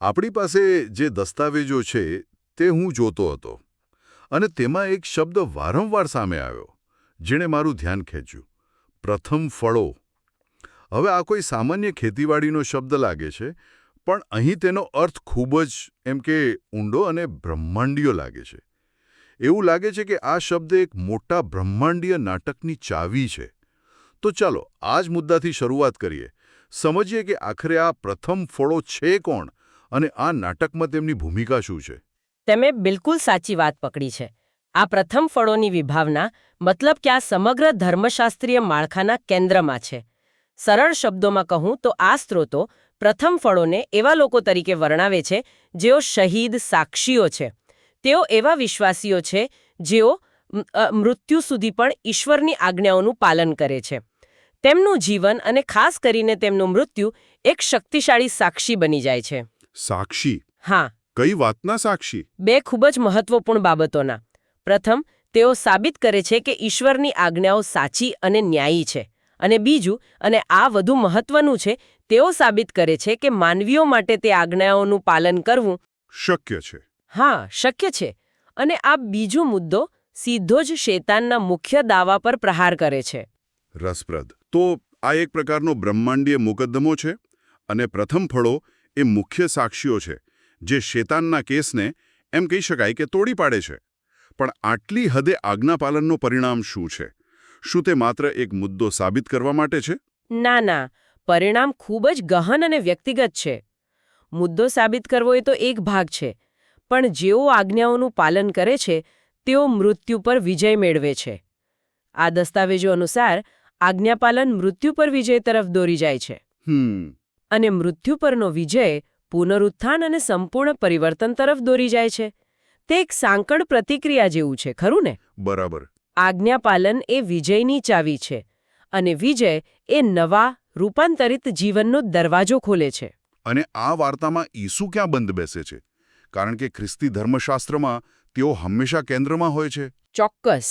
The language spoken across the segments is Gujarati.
આપણી પાસે જે દસ્તાવેજો છે તે હું જોતો હતો અને તેમાં એક શબ્દ વારંવાર સામે આવ્યો જેણે મારું ધ્યાન ખેંચ્યું. પ્રથમ ફળો. હવે આ કોઈ સામાન્ય ખેતીવાડીનો શબ્દ લાગે છે, પણ અહીં તેનો અર્થ ખૂબ જ એમ કે ઊંડો અને બ્રહ્માંડીય લાગે છે. એવું લાગે છે કે આ શબ્દ એક મોટા બ્રહ્માંડીય નાટકની ચાવી છે. તો ચાલો આ જ મુદ્દાથી શરૂઆત કરીએ. સમજીએ કે આખરે આ પ્રથમ ફળો છે કોણ અને આ નાટકમાં તેમની ભૂમિકા શું છે. તમે બિલકુલ સાચી વાત પકડી છે. આ પ્રથમ ફળોની વિભાવના મતલબ કે આ સમગ્ર ધર્મશાસ્ત્રીય માળખાના કેન્દ્રમાં છે. સરળ શબ્દોમાં કહું તો આ સ્ત્રોતો પ્રથમ ફળોને એવા લોકો તરીકે વર્ણવે છે જેઓ શહીદ સાક્ષીઓ છે. તેઓ એવા વિશ્વાસીઓ છે જેઓ મૃત્યુ સુધી પણ ઈશ્વરની આજ્ઞાઓનું પાલન કરે છે. તેમનું જીવન અને ખાસ કરીને તેમનું મૃત્યુ એક શક્તિશાળી સાક્ષી બની જાય છે. સાક્ષી? હા. કઈ વાતના સાક્ષી? બે ખૂબ જ મહત્વપૂર્ણ બાબતોના. પ્રથમ, તેઓ સાબિત કરે છે કે ઈશ્વરની આજ્ઞાઓ સાચી અને ન્યાયી છે. અને બીજું, અને આ વધુ મહત્વનું છે, તેઓ સાબિત કરે છે કે માનવીઓ માટે તે આજ્ઞાઓનું પાલન કરવું શક્ય છે. હા, શક્ય છે. અને આ બીજો મુદ્દો સીધો જ શૈતાનના મુખ્ય દાવા પર પ્રહાર કરે છે. રસપ્રદ. તો આ એક પ્રકારનો બ્રહ્માંડીય મુકદ્દમો છે અને પ્રથમ ફળો એ મુખ્ય સાક્ષીઓ છે જે શૈતાનના કેસને એમ કહી શકાય કે તોડી પાડે છે. પણ આટલી હદે આજ્ઞાપાલનનું પરિણામ શું છે? શું તે માત્ર એક મુદ્દો સાબિત કરવા માટે છે? ના ના, પરિણામ ખૂબ જ ગહન અને વ્યક્તિગત છે. મુદ્દો સાબિત કરવો એ તો એક ભાગ છે, પણ જેઓ આજ્ઞાઓનું પાલન કરે છે તેઓ મૃત્યુ પર વિજય મેળવે છે. આ દસ્તાવેજો અનુસાર આજ્ઞાપાલન મૃત્યુ પર વિજય તરફ દોરી જાય છે. અને મૃત્યુ પરનો વિજય પુનરુત્થાન અને સંપૂર્ણ પરિવર્તન તરફ દોરી જાય છે. તે એક સાંકળ પ્રતિક્રિયા જેવું છે, ખરું ને? બરાબર. આજ્ઞાપાલન એ વિજયની ચાવી છે અને વિજય એ નવા રૂપાંતરિત જીવનનો દરવાજો ખોલે છે. અને આ વાર્તામાં ઈસુ ક્યાં બંધ બેસે છે? કારણ કે ખ્રિસ્તી ધર્મશાસ્ત્રમાં તેઓ હંમેશા કેન્દ્રમાં હોય છે. ચોક્કસ.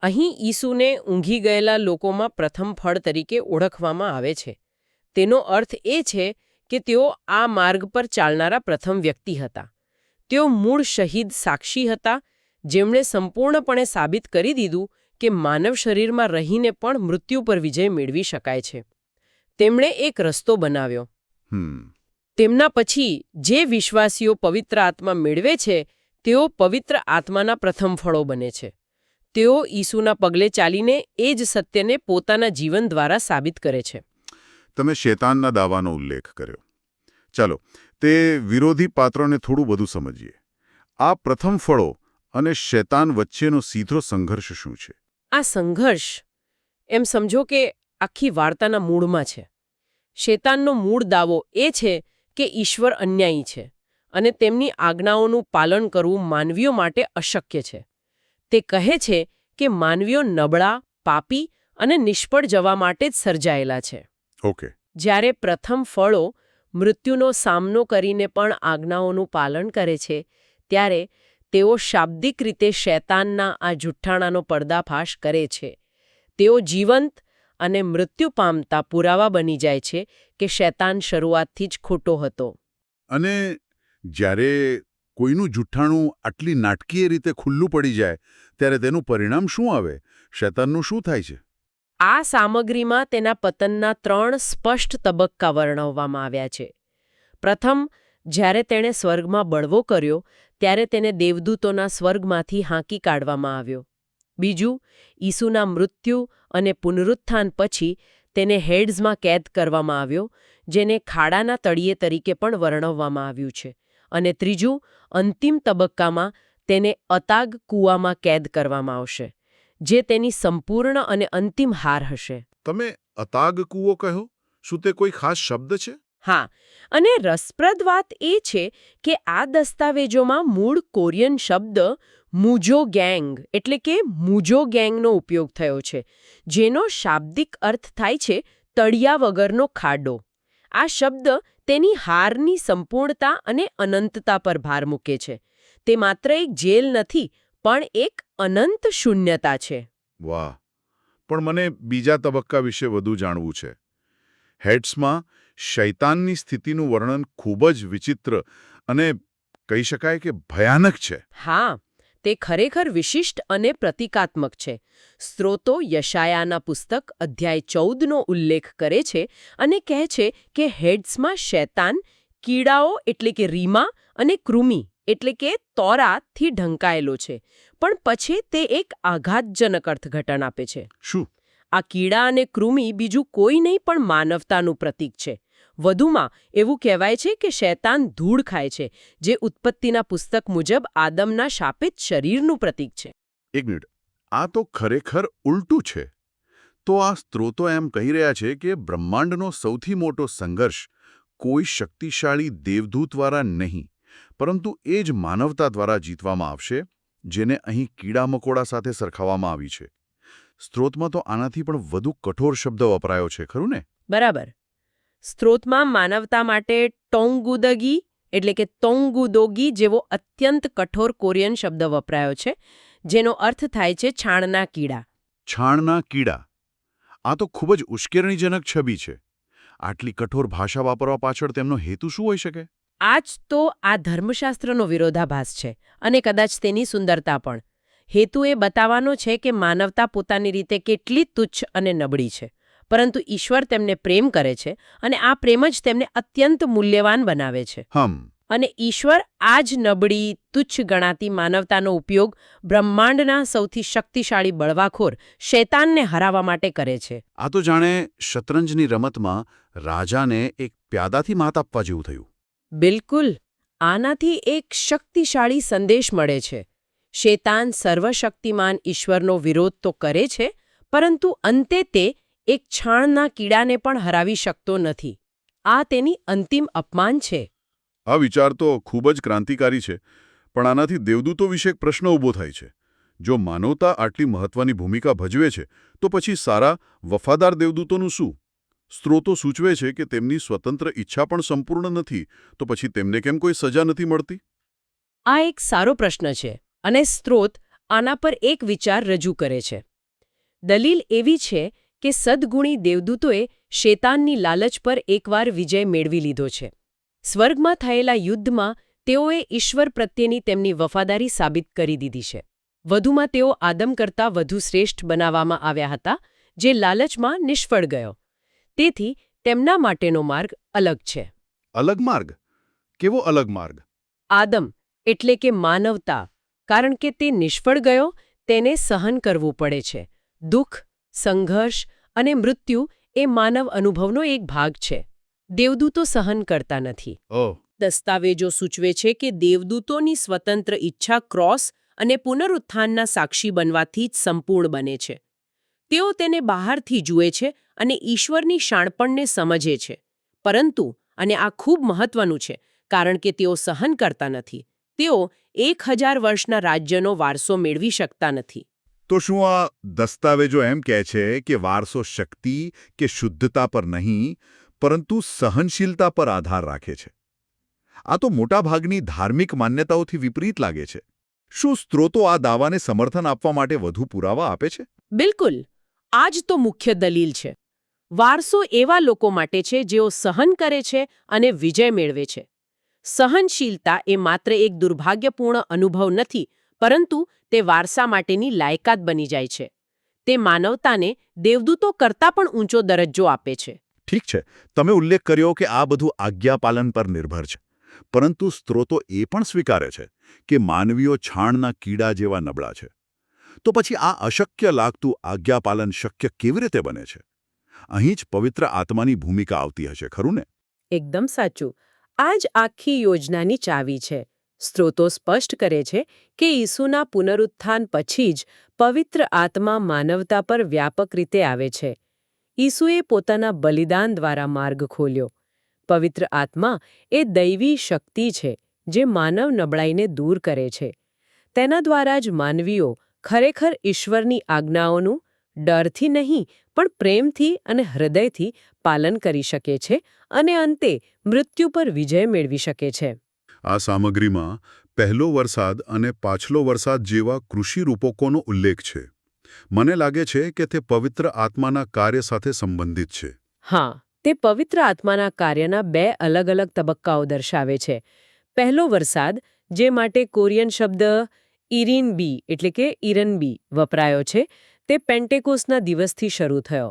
અહીં ઈસુને ઊંઘી ગયેલા લોકોમાં પ્રથમ ફળ તરીકે ઓળખવામાં આવે છે. તેનો અર્થ એ છે કે તેઓ આ માર્ગ પર ચાલનારા પ્રથમ વ્યક્તિ હતા. તેઓ મૂળ શહીદ સાક્ષી હતા જેમણે સંપૂર્ણપણે સાબિત કરી દીધું કે માનવ શરીરમાં રહીને પણ મૃત્યુ પર વિજય મેળવી શકાય છે. તેમણે એક રસ્તો બનાવ્યો. તેમના પછી જે વિશ્વાસીઓ પવિત્ર આત્મા મેળવે છે તેઓ પવિત્ર આત્માના પ્રથમ ફળો બને છે. તેઓ ઈસુના પગલે ચાલીને એ જ સત્યને પોતાના જીવન દ્વારા સાબિત કરે છે. તમે શૈતાનના દાવાનો ઉલ્લેખ કર્યો. ચાલો, તે વિરોધી પાત્રને થોડું વધુ સમજીએ. આ પ્રથમ ફળો અને શૈતાન વચ્ચેનો સીધો સંઘર્ષ શું છે? આ સંઘર્ષ એમ સમજો કે આખી વાર્તાના મૂળમાં છે. શૈતાનનો મૂળ દાવો એ છે કે ઈશ્વર અન્યાયી છે અને તેમની આજ્ઞાઓનું પાલન કરવું માનવીઓ માટે અશક્ય છે. તે કહે છે કે માનવીઓ નબળા, પાપી અને નિષ્ફળ જવા માટે જ સર્જાયેલા છે. ઓકે. જ્યારે પ્રથમ ફળો મૃત્યુનો સામનો કરીને પણ આજ્ઞાઓનું પાલન કરે છે ત્યારે તેઓ શાબ્દિક રીતે શૈતાનના આ જુઠ્ઠાણાનો પર્દાફાશ કરે છે. તેઓ જીવંત અને મૃત્યુ પામતા પુરાવા બની જાય છે કે શૈતાન શરૂઆતથી જ ખોટો હતો. અને જ્યારે કોઈનું જુઠ્ઠાણું આટલી નાટકીય રીતે ખુલ્લું પડી જાય ત્યારે તેનું પરિણામ શું આવે? શૈતાનનું શું થાય છે? આ સામગ્રીમાં તેના પતનના 3 સ્પષ્ટ તબક્કા વર્ણવવામાં આવ્યા છે. પ્રથમ, જ્યારે તેણે સ્વર્ગમાં બળવો કર્યો ત્યારે તેને દેવદૂતોના સ્વર્ગમાંથી હાંકી કાઢવામાં આવ્યો. બીજું, ઈસુના મૃત્યુ અને પુનરુત્થાન પછી તેને હેડ્સમાં કેદ કરવામાં આવ્યો, જેને ખાડાના તળિયે તરીકે પણ વર્ણવવામાં આવ્યું છે. અને ત્રીજું, અંતિમ તબક્કામાં તેને અતાગ કૂવામાં કેદ કરવામાં આવશે, જે તેની સંપૂર્ણ અને અંતિમ હાર હશે. તમે અતાગ કૂવો કહો? શું તે કોઈ ખાસ શબ્દ છે? હા, અને રસપ્રદ વાત એ છે કે આ દસ્તાવેજોમાં મૂળ કોરિયન શબ્દ મુજો ગેંગ એટલે કે મુજો ગેંગનો ઉપયોગ થયો છે, જેનો શાબ્દિક અર્થ થાય છે તળિયા વગરનો ખાડો. આ શબ્દ તેની હારની સંપૂર્ણતા અને અનંતતા પર ભાર મૂકે છે. તે માત્ર એક જેલ નથી, પણ એક અનંત શૂન્યતા છે. વાહ! પણ મને બીજા તબક્કા વિશે વધુ જાણવું છે. હેડ્સમાં શૈતાનની સ્થિતિનું વર્ણન ખૂબ જ વિચિત્ર અને કહી શકાય કે ભયાનક છે. હા, તે ખરેખર વિશિષ્ટ અને પ્રતિકાત્મક છે. સ્ત્રોતો યશાયાના પુસ્તક અધ્યાય 14નો ઉલ્લેખ કરે છે અને કહે છે કે હેડ્સમાં શૈતાન કીડાઓ એટલે કે રીમા અને કૃમિ એટલે કે તોરાથી ઢંકાયેલો છે. પણ પછી તે એક આઘાતજનક અર્થઘટન આપે છે. શું? આ કીડા અને કૃમિ બીજું કોઈ નહીં પણ માનવતાનું પ્રતીક છે. વધુમાં એવું કહેવાય છે કે શૈતાન ધૂળ ખાય છે, જે ઉત્પત્તિના પુસ્તક મુજબ આદમના શાપિત શરીરનું પ્રતીક છે. એક મિનિટ, આ તો ખરેખર ઉલટું છે. તો આ સ્ત્રોતો એમ કહી રહ્યા છે કે બ્રહ્માંડનો સૌથી મોટો સંઘર્ષ કોઈ શક્તિશાળી દેવદૂત દ્વારા નહીં, પરંતુ એ જ માનવતા દ્વારા જીતવામાં આવશે, જેને અહીં કીડા મકોડા સાથે સરખાવવામાં આવી છે. સ્ત્રોતમાં તો આનાથી પણ વધુ કઠોર શબ્દ વપરાયો છે, ખરું ને? બરાબર. સ્ત્રોતમાં માનવતા માટે ટોંગુદગી એટલે કે તોંગુદોગી જેવો અત્યંત કઠોર કોરિયન શબ્દ વપરાયો છે, જેનો અર્થ થાય છે છાણના કીડા. છાણના કીડા. આ તો ખૂબ જ ઉશ્કેરણીજનક છબી છે. આટલી કઠોર ભાષા વાપરવા પાછળ તેમનો હેતુ શું હોઈ શકે? આ જ તો આ ધર્મશાસ્ત્રનો વિરોધાભાસ છે અને કદાચ તેની સુંદરતા પણ. હેતુ એ બતાવવાનો છે કે માનવતા પોતાની રીતે કેટલી તુચ્છ અને નબળી છે, પરંતુ ઈશ્વર તેમને પ્રેમ કરે છે અને આ પ્રેમ જ તેમને અત્યંત મૂલ્યવાન બનાવે છે. અને ઈશ્વર આ જ નબળી, તુચ્છ ગણાતી માનવતાનો ઉપયોગ બ્રહ્માંડના સૌથી શક્તિશાળી બળવાખોર શૈતાનને હરાવવા માટે કરે છે. આ તો જાણે શતરંજની રમતમાં રાજાને એક પ્યાદાથી માત આપવા જેવું થયું. બિલકુલ. આનાથી એક શક્તિશાળી સંદેશ મળે છે. શૈતાન સર્વશક્તિમાન ઈશ્વરનો વિરોધ તો કરે છે, પરંતુ અંતે તે એક છાણના કીડાને પણ હરાવી શકતો નથી. આ તેની અંતિમ અપમાન છે. આ વિચાર તો ખૂબ જ ક્રાંતિકારી છે, પણ આનાથી દેવદૂતો વિશે એક પ્રશ્ન ઊભો થાય છે. જો માનવતા આટલી મહત્વની ભૂમિકા ભજવે છે, તો પછી સારા, વફાદાર દેવદૂતોનું શું? સ્ત્રોતો સૂચવે છે કે તેમની સ્વતંત્ર ઈચ્છા પણ સંપૂર્ણ નથી, તો પછી તેમને કેમ કોઈ સજા નથી મળતી? આ એક સારો પ્રશ્ન છે, અને સ્ત્રોત આના પર એક વિચાર રજૂ કરે છે. દલીલ એવી છે કે સદ્ગુણી દેવદૂતોએ શૈતાનની લાલચ પર એકવાર વિજય મેળવી લીધો છે. સ્વર્ગમાં થયેલા યુદ્ધમાં તેઓએ ઈશ્વર પ્રત્યેની તેમની વફાદારી સાબિત કરી દીધી છે. વધુમાં તેઓ આદમ કરતાં વધુ શ્રેષ્ઠ બનાવવામાં આવ્યા હતા, જે લાલચમાં નિષ્ફળ ગયો. તેથી તેમના માટેનો માર્ગ અલગ છે. અલગ માર્ગ? કેવો અલગ માર્ગ? આદમ એટલે કે માનવતા, કારણ કે તે નિષ્ફળ ગયો, તેને સહન કરવું પડે છે. દુઃખ, સંઘર્ષ અને મૃત્યુ એ માનવ અનુભવનો એક ભાગ છે. દેવદૂતો સહન કરતા નથી. દસ્તાવેજો સૂચવે છે કે દેવદૂતોની સ્વતંત્ર ઈચ્છા ક્રોસ અને પુનરુત્થાનના સાક્ષી બનવાથી જ સંપૂર્ણ બને છે. તેઓ તેને બહારથી જુએ છે અને ઈશ્વરની શાણપણને સમજે છે. પરંતુ, અને આ ખૂબ મહત્વનું છે, કારણ કે તેઓ સહન કરતા નથી, તેઓ 1000 વર્ષના રાજ્યનો વારસો મેળવી શકતા નથી. તો શું આ દસ્તાવેજો એમ કહે છે કે વારસો શક્તિ કે શુદ્ધતા પર નહીં, પરંતુ સહનશીલતા પર આધાર રાખે છે? આ તો મોટાભાગની ધાર્મિક માન્યતાઓથી વિપરીત લાગે છે. શું સ્ત્રોતો આ દાવાને સમર્થન આપવા માટે વધુ પુરાવા આપે છે? બિલકુલ. આ જ તો મુખ્ય દલીલ છે. વારસો એવા લોકો માટે છે જેઓ સહન કરે છે અને વિજય મેળવે છે. સહનશીલતા એ માત્ર એક દુર્ભાગ્યપૂર્ણ અનુભવ નથી, પરંતુ તે વારસા માટેની લાયકાત બની જાય છે. તે માનવતાને દેવદૂતો કરતાં પણ ઊંચો દરજ્જો આપે છે. ઠીક છે, તમે ઉલ્લેખ કર્યો કે આ બધું આજ્ઞાપાલન પર નિર્ભર છે. પરંતુ સ્ત્રોતો એ પણ સ્વીકારે છે કે માનવીઓ છાણના કીડા જેવા નબળા છે. તો પછી આ અશક્ય લાગતું આજ્ઞાપાલન શક્ય કેવી રીતે બને છે? અહીં જ પવિત્ર આત્માની ભૂમિકા આવતી હશે, ખરું ને? એકદમ સાચું. આ જ આખી યોજનાની ચાવી છે. સ્ત્રોતો સ્પષ્ટ કરે છે કે ઈસુના પુનરુત્થાન પછી જ પવિત્ર આત્મા માનવતા પર વ્યાપક રીતે આવે છે. ઈસુએ પોતાના બલિદાન દ્વારા માર્ગ ખોલ્યો. પવિત્ર આત્મા એ દૈવી શક્તિ છે જે માનવ નબળાઈને દૂર કરે છે. તેના દ્વારા જ માનવીઓ ખરેખર ઈશ્વરની આજ્ઞાઓનું ડરથી નહીં પણ પ્રેમથી અને હૃદયથી પાલન કરી શકે છે અને અંતે મૃત્યુ પર વિજય મેળવી શકે છે. આ સામગ્રીમાં પહેલો વરસાદ અને પાછલો વરસાદ જેવા કૃષિ રૂપકોનો ઉલ્લેખ છે. મને લાગે છે કે તે પવિત્ર આત્માના કાર્ય સાથે સંબંધિત છે. હા, તે પવિત્ર આત્માના કાર્યના 2 અલગ-અલગ તબક્કાઓ દર્શાવે છે. પહેલો વરસાદ, જે માટે કોરિયન શબ્દ ઇરિનબી એટલે કે ઇરનબી વપરાયો છે, તે પેન્ટેકોસ્ટના દિવસથી શરૂ થયો.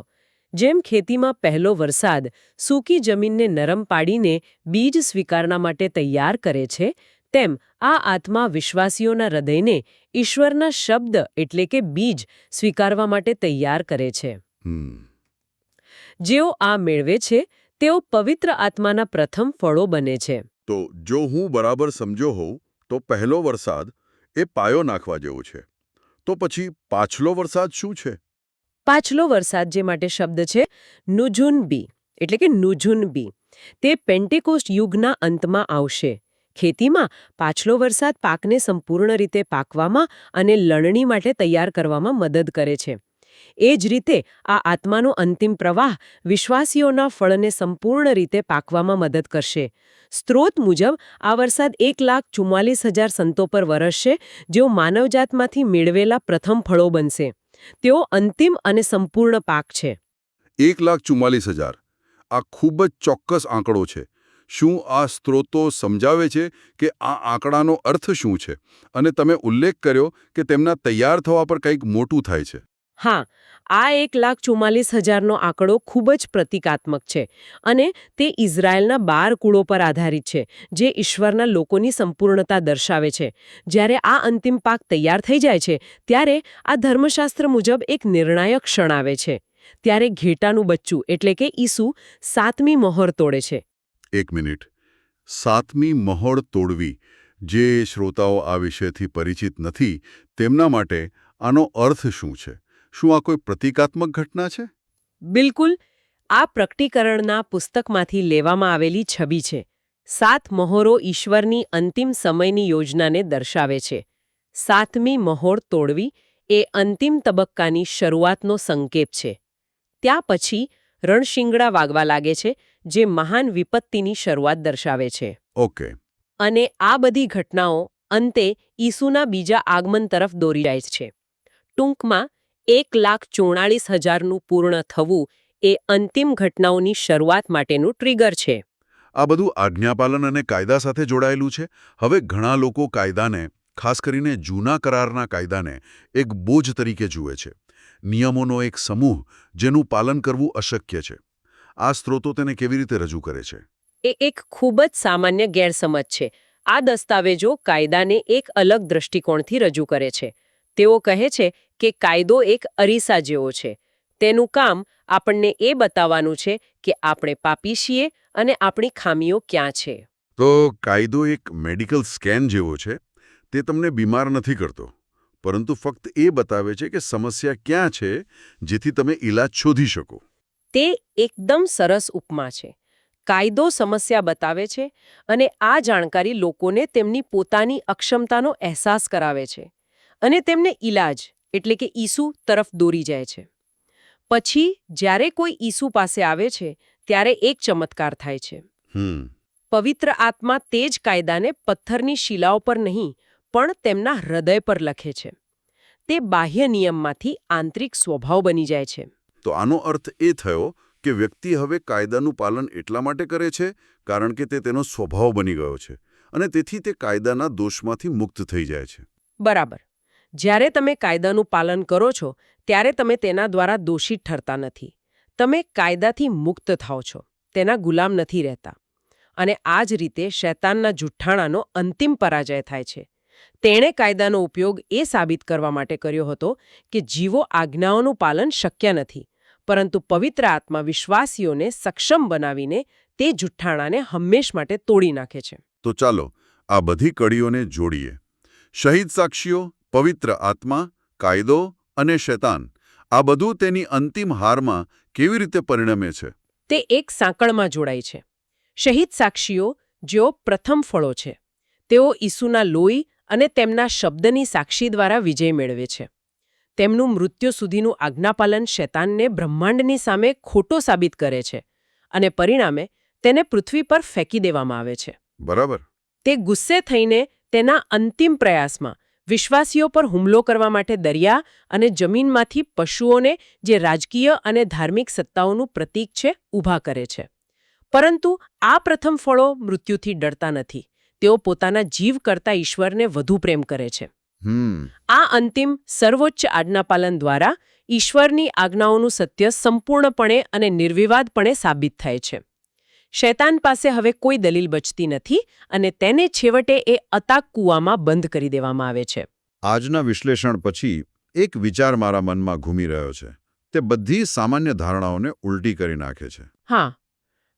જેમ ખેતીમાં પહેલો વરસાદ સૂકી જમીનને નરમ પાડીને બીજ સ્વીકારવા માટે તૈયાર કરે છે, તેમ આ આત્મા વિશ્વાસીઓના હૃદયને ઈશ્વરના શબ્દ એટલે કે બીજ સ્વીકારવા માટે તૈયાર કરે છે. જેઓ આ મેળવે છે તેઓ પવિત્ર આત્માના પ્રથમ ફળો બને છે. તો જો હું બરાબર સમજ્યો હોઉં તો પહેલો વરસાદ એ પાયો નાખવા જેવો છે. તો પછી પાછલો વરસાદ શું છે? પાછલો વરસાદ જે માટે શબ્દ છે નુઝુનબી એટલે કે નુઝુનબી. તે પેન્ટેકોસ્ટ યુગના અંતમાં આવશે. ખેતીમાં પાછલો વરસાદ પાકને સંપૂર્ણ રીતે પાકવામાં અને લણણી માટે તૈયાર કરવામાં મદદ કરે છે. એ જ રીતે આ આત્માનો અંતિમ પ્રવાહ વિશ્વાસીઓના ફળને સંપૂર્ણ રીતે પાકવામાં મદદ કરશે. સ્ત્રોત મુજબ આ વરસાદ 1,44,000 સંતો પર વરસશે, જેઓ માનવજાતમાંથી મેળવેલા પ્રથમ ફળો બનશે. તેઓ અંતિમ અને સંપૂર્ણ પાક છે. 1,44,000 આ ખૂબ જ ચોક્કસ આંકડો છે. શું આ સ્ત્રોતો સમજાવે છે કે આ આંકડાનો અર્થ શું છે? અને તમે ઉલ્લેખ કર્યો કે તેમના તૈયાર થવા પર કંઈક મોટું થાય છે. હા, આ 1,44,000નો આંકડો ખૂબ જ પ્રતિકાત્મક છે અને તે ઇઝરાયલના 12 કુળો પર આધારિત છે, જે ઈશ્વરના લોકોની સંપૂર્ણતા દર્શાવે છે. જ્યારે આ અંતિમ પાક તૈયાર થઈ જાય છે, ત્યારે આ ધર્મશાસ્ત્ર મુજબ એક નિર્ણાયક ક્ષણ આવે છે. ત્યારે ઘેટાનું બચ્ચું એટલે કે ઈસુ 7મી મહોર તોડે છે. એક મિનિટ. 7મી મહોર તોડવી. જે શ્રોતાઓ આ વિષયથી પરિચિત નથી તેમના માટે આનો અર્થ શું છે? શું આ કોઈ પ્રતિકાત્મક ઘટના છે? બિલકુલ. આ પ્રકટીકરણના પુસ્તકમાંથી લેવામાં આવેલી છબી છે. 7 મહોરો ઈશ્વરની અંતિમ સમયની યોજનાને દર્શાવે છે. 7મી મહોર તોડવી એ અંતિમ તબક્કાની શરૂઆતનો સંકેત છે. ત્યાં પછી રણશિંગડા વાગવા લાગે છે, જે મહાન વિપત્તિની શરૂઆત દર્શાવે છે. ઓકે. અને આ બધી ઘટનાઓ અંતે ઈસુના બીજા આગમન તરફ દોરી જાય છે. ટૂંકમાં 1,44,000નું પૂર્ણ થવું એ અંતિમ ઘટનાઓની શરૂઆત માટેનું ટ્રિગર છે. આ બધું આજ્ઞાપાલન અને કાયદા સાથે જોડાયેલું છે. હવે ઘણા લોકો કાયદાને, ખાસ કરીને જૂના કરારના કાયદાને, એક બોજ તરીકે જુએ છે. નિયમોનો એક સમૂહ જેનું પાલન કરવું અશક્ય છે. આ સ્ત્રોતો તેને કેવી રીતે રજૂ કરે છે? એ એક ખૂબ જ સામાન્ય ગેરસમજ છે. આ દસ્તાવેજો કાયદાને એક અલગ દૃષ્ટિકોણથી રજૂ કરે છે. તેઓ કહે છે કે કાયદો એક અરીસા જેવો છે. તેનું કામ આપણને એ બતાવવાનું છે કે આપણે પાપી છીએ અને આપણી ખામીઓ ક્યાં છે. તો કાયદો એક મેડિકલ સ્કેન જેવો છે. તે તમને બીમાર નથી કરતો, પરંતુ ફક્ત એ બતાવે છે કે સમસ્યા ક્યાં છે, જેથી તમે ઈલાજ શોધી શકો. તે એકદમ સરસ ઉપમા છે. કાયદો સમસ્યા બતાવે છે અને આ જાણકારી લોકોને તેમની પોતાની અક્ષમતાનો અહેસાસ કરાવે છે અને તેમને ઈલાજ એટલે કે ઈસુ તરફ દોરી જાય છે. પછી જ્યારે કોઈ ઈસુ પાસે આવે છે, ત્યારે એક ચમત્કાર થાય છે. પવિત્ર આત્મા તે જ કાયદાને પથ્થરની શિલાઓ પર નહીં, પણ તેમના હૃદય પર લખે છે. તે બાહ્ય નિયમમાંથી આંતરિક સ્વભાવ બની જાય છે. તો આનો અર્થ એ થયો કે વ્યક્તિ હવે કાયદાનું પાલન એટલા માટે કરે છે કારણ કે તે તેનો સ્વભાવ બની ગયો છે અને તેથી તે કાયદાના દોષમાંથી મુક્ત થઈ જાય છે. બરાબર. જ્યારે તમે કાયદાનું પાલન કરો છો, ત્યારે તમે તેના દ્વારા દોષિત ઠરતા નથી. તમે કાયદાથી મુક્ત થાઓ છો, તેના ગુલામ નથી રહેતા. અને આ જ રીતે શૈતાનના જુઠ્ઠાણાનો અંતિમ પરાજય થાય છે. તેણે કાયદાનો ઉપયોગ એ સાબિત કરવા માટે કર્યો હતો કે જીવો આજ્ઞાઓનું પાલન શક્ય નથી, પરંતુ પવિત્ર આત્મા વિશ્વાસીઓને સક્ષમ બનાવીને તે જુઠ્ઠાણાને હંમેશ માટે તોડી નાખે છે. તો ચાલો આ બધી કડીઓને જોડીએ. શહીદ સાક્ષીઓ, પવિત્ર આત્મા, કાયદો અને શૈતાન, આ બધું તેની અંતિમ હારમાં કેવી રીતે પરિણમે છે? તે એક સાંકળમાં જોડાય છે. શહીદ સાક્ષીઓ, જેઓ પ્રથમ ફળો છે, તેઓ ઈસુના લોહી અને તેમના શબ્દની સાક્ષી દ્વારા વિજય મેળવે છે. તેમનું મૃત્યુ સુધીનું આજ્ઞાપાલન શૈતાનને બ્રહ્માંડની સામે ખોટો સાબિત કરે છે અને પરિણામે તેને પૃથ્વી પર ફેંકી દેવામાં આવે છે. બરાબર. તે ગુસ્સે થઈને તેના અંતિમ પ્રયાસમાં વિશ્વાસીઓ પર હુમલો કરવા માટે દરિયા અને જમીનમાંથી પશુઓને જે રાજકીય અને ધાર્મિક સત્તાઓનું પ્રતીક છે ઊભા કરે છે. પરંતુ આ પ્રથમ ફળો મૃત્યુથી ડરતા નથી. તેઓ પોતાના જીવ કરતાં ઈશ્વરને વધુ પ્રેમ કરે છે. આ અંતિમ સર્વોચ્ચ આજ્ઞાપાલન દ્વારા ઈશ્વરની આજ્ઞાઓનું સત્ય સંપૂર્ણપણે અને નિર્વિવાદપણે સાબિત થાય છે. શૈતાન પાસે હવે કોઈ દલીલ બચતી નથી અને તેને છેવટે એ અતાક કૂવામાં બંધ કરી દેવામાં આવે છે. આજના વિશ્લેષણ પછી એક વિચાર મારા મનમાં ઘૂમી રહ્યો છે. તે બધી સામાન્ય ધારણાઓને ઉલટી કરી નાખે છે. હા,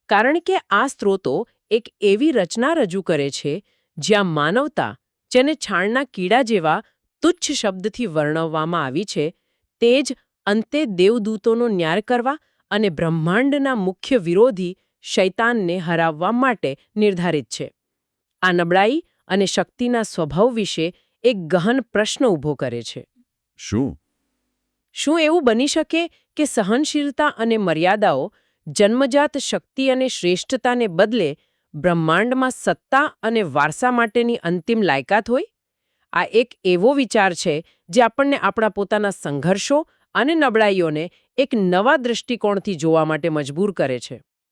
કારણ કે આ સ્ત્રોતો એક એવી રચના રજૂ કરે છે જ્યાં માનવતા, જેને છાણના કીડા જેવા તુચ્છ શબ્દથી વર્ણવવામાં આવી છે, તે જ અંતે દેવદૂતોનો ન્યાય કરવા અને બ્રહ્માંડના મુખ્ય વિરોધી શૈતાનને હરાવવા માટે નિર્ધારિત છે. આ નબળાઈ અને શક્તિના સ્વભાવ વિશે એક ગહન પ્રશ્ન ઊભો કરે છે. શું એવું બની શકે કે સહનશીલતા અને મર્યાદાઓ જન્મજાત શક્તિ અને શ્રેષ્ઠતાને બદલે બ્રહ્માંડમાં સત્તા અને વારસા માટેની અંતિમ લાયકાત હોય? આ એક એવો વિચાર છે જે આપણને આપણા પોતાના સંઘર્ષો અને નબળાઈઓને એક નવા દૃષ્ટિકોણથી જોવા માટે મજબૂર કરે છે.